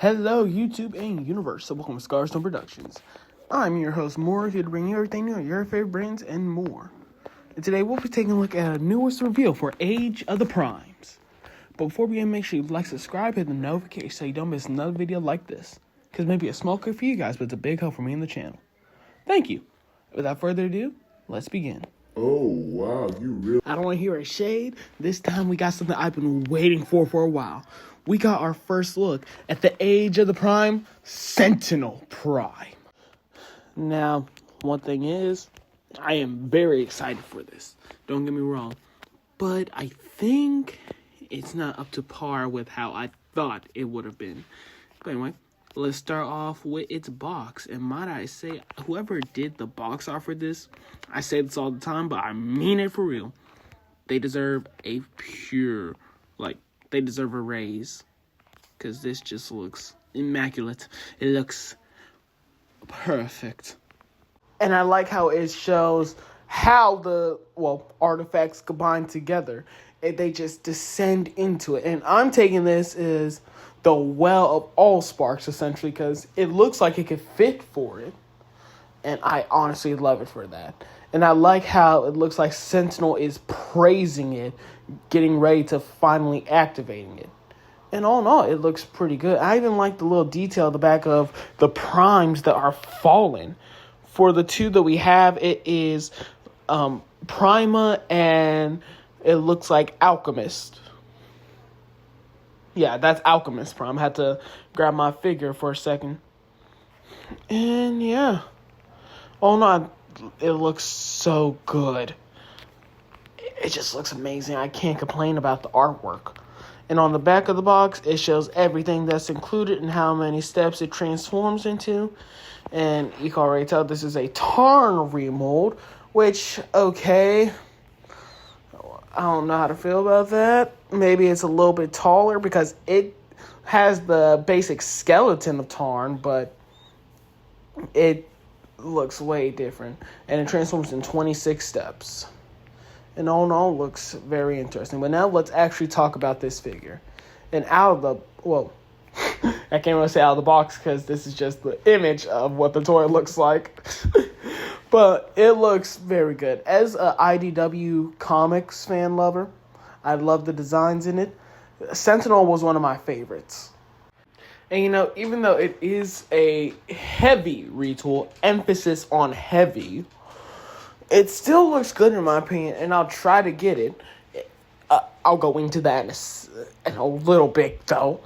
Hello, YouTube and universe. So welcome to Scarstone Productions. I'm your host, Moore, here to bring you everything new, your favorite brands, and more. And today we'll be taking a look at a newest reveal for Age of the Primes. But before we begin, make sure you like, subscribe, hit the notification so you don't miss another video like this. Because it may be a small clip for you guys, but it's a big help for me and the channel. Thank you. Without further ado, let's begin. Oh, wow, you really... I don't want to hear a shade. This time we got something I've been waiting for a while. We got our first look at the Age of the Prime, Sentinel Prime. Now, one thing is, I am very excited for this. Don't get me wrong. But I think it's not up to par with how I thought it would have been. But anyway, let's start off with its box. And might I say, whoever did the box art for this, I say this all the time, but I mean it for real. They deserve a pure, they deserve a raise. Because this just looks immaculate. It looks perfect. And I like how it shows how the, artifacts combine together. And they just descend into it. And I'm taking this as the well of Allsparks, essentially, because it looks like it could fit for it. And I honestly love it for that. And I like how it looks like Sentinel is praising it, getting ready to finally activating it. And all in all, it looks pretty good. I even like the little detail at the back of the primes that are fallen. For the two that we have, it is Prima and it looks like Alchemist. Yeah, that's Alchemist Prime. I had to grab my figure for a second. And yeah. Oh no, it looks so good. It just looks amazing. I can't complain about the artwork. And on the back of the box, it shows everything that's included and how many steps it transforms into. And you can already tell this is a Tarn remold, which, okay, I don't know how to feel about that. Maybe it's a little bit taller because it has the basic skeleton of Tarn, but it looks way different. And it transforms in 26 steps. And all in all, looks very interesting. But now let's actually talk about this figure. And out of the, I can't really say out of the box because this is just the image of what the toy looks like. But it looks very good. As a IDW Comics fan lover, I love the designs in it. Sentinel was one of my favorites. And even though it is a heavy retool, emphasis on heavy, it still looks good in my opinion, and I'll try to get it. I'll go into that in a little bit, though.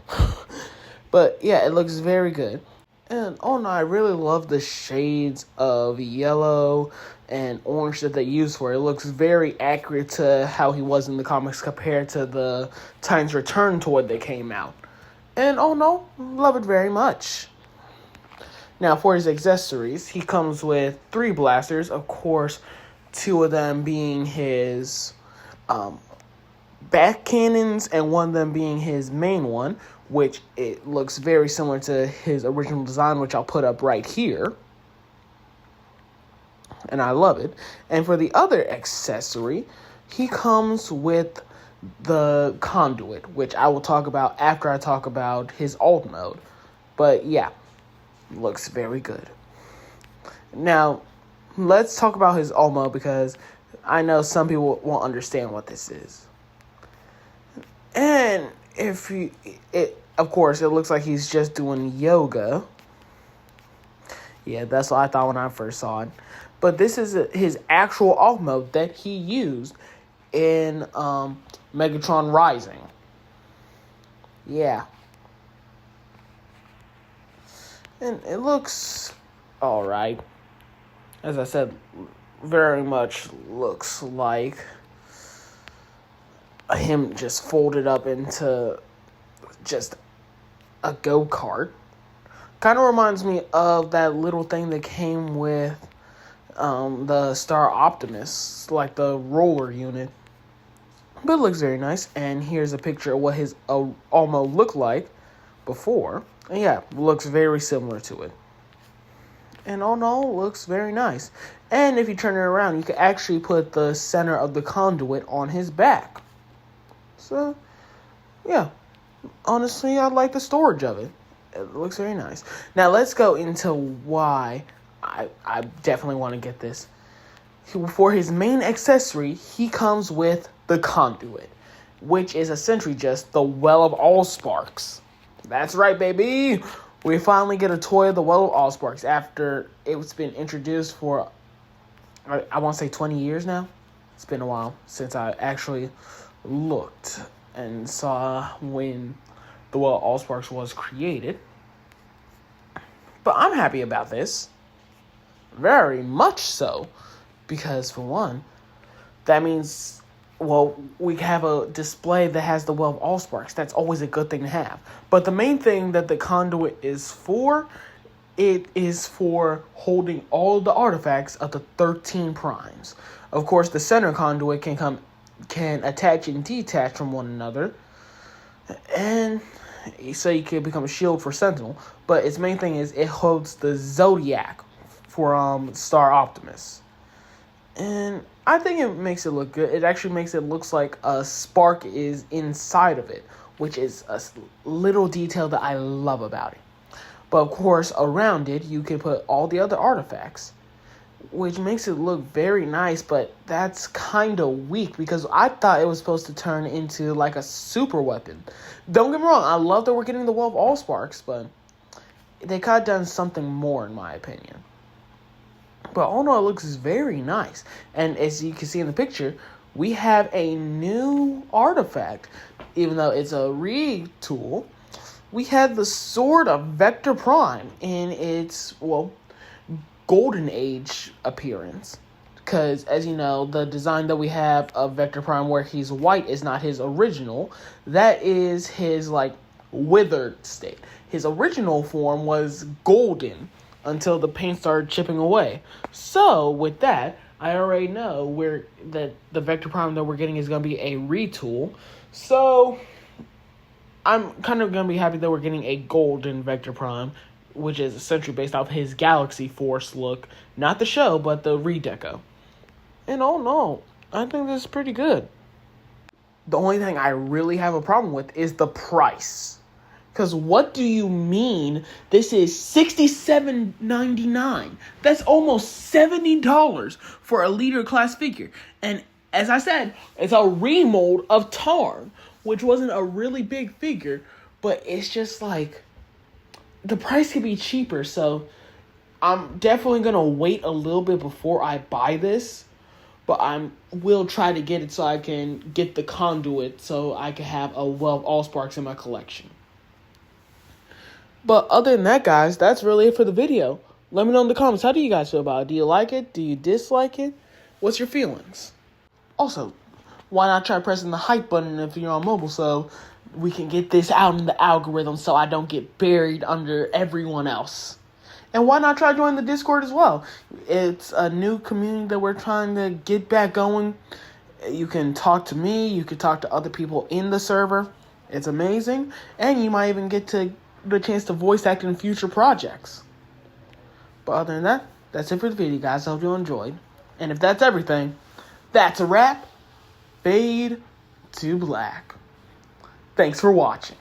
But, yeah, it looks very good. And, oh, no, I really love the shades of yellow and orange that they use for it. It looks very accurate to how he was in the comics compared to the Titans Return toy that came out. And, oh, no, love it very much. Now, for his accessories, he comes with 3 blasters. Of course, 2 of them being his back cannons and 1 of them being his main one, which it looks very similar to his original design, which I'll put up right here. And I love it. And for the other accessory, he comes with the conduit, which I will talk about after I talk about his alt mode. But yeah. Looks very good. Now, let's talk about his Ulmo because I know some people won't understand what this is. And of course, it looks like he's just doing yoga. Yeah, that's what I thought when I first saw it. But this is his actual Ulmo that he used in Megatron Rising. Yeah. And it looks alright. As I said, very much looks like him just folded up into just a go-kart. Kind of reminds me of that little thing that came with the Star Optimus, like the roller unit. But it looks very nice. And here's a picture of what his Ulmo looked like before. And yeah, looks very similar to it. And all in all, looks very nice. And if you turn it around, you can actually put the center of the conduit on his back. So, yeah. Honestly, I like the storage of it. It looks very nice. Now let's go into why I definitely want to get this. For his main accessory, he comes with the conduit, which is essentially just the Well of Allsparks. That's right, baby! We finally get a toy of the Well of Allsparks after it's been introduced for, I want to say 20 years now. It's been a while since I actually looked and saw when the Well of Allsparks was created. But I'm happy about this. Very much so. Because, for one, that means, well, we have a display that has the Well of Allsparks. That's always a good thing to have. But the main thing that the conduit is for, it is for holding all the artifacts of the 13 primes. Of course, the center conduit can attach and detach from one another. And so you can become a shield for Sentinel. But its main thing is it holds the Zodiac for Star Optimus. And I think it makes it look good. It actually makes it look like a spark is inside of it, which is a little detail that I love about it. But of course, around it, you can put all the other artifacts, which makes it look very nice, but that's kind of weak because I thought it was supposed to turn into like a super weapon. Don't get me wrong, I love that we're getting the Well of Allsparks, but they could have done something more in my opinion. But all in all, it looks very nice. And as you can see in the picture, we have a new artifact. Even though it's a retool, we have the Sword of Vector Prime in its, Golden Age appearance. Because, as you know, the design that we have of Vector Prime where he's white is not his original. That is his, withered state. His original form was golden until the paint started chipping away. So, with that, I already know that the Vector Prime that we're getting is going to be a retool. So, I'm kind of going to be happy that we're getting a golden Vector Prime, which is essentially based off his Galaxy Force look. Not the show, but the redeco. And all in all, I think this is pretty good. The only thing I really have a problem with is the price. Because what do you mean this is $67.99? That's almost $70 for a leader class figure. And as I said, it's a remold of Tarn, which wasn't a really big figure, but it's just the price could be cheaper. So I'm definitely going to wait a little bit before I buy this. But I will try to get it so I can get the conduit so I can have a Well of Allsparks in my collection. But other than that, guys, that's really it for the video. Let me know in the comments, how do you guys feel about it? Do you like it? Do you dislike it? What's your feelings? Also, why not try pressing the hype button if you're on mobile so we can get this out in the algorithm so I don't get buried under everyone else? And why not try joining the Discord as well? It's a new community that we're trying to get back going. You can talk to me. You can talk to other people in the server. It's amazing. And you might even get the chance to voice act in future projects. But other than that, that's it for the video, guys. I hope you enjoyed. And if that's everything, that's a wrap. Fade to black. Thanks for watching.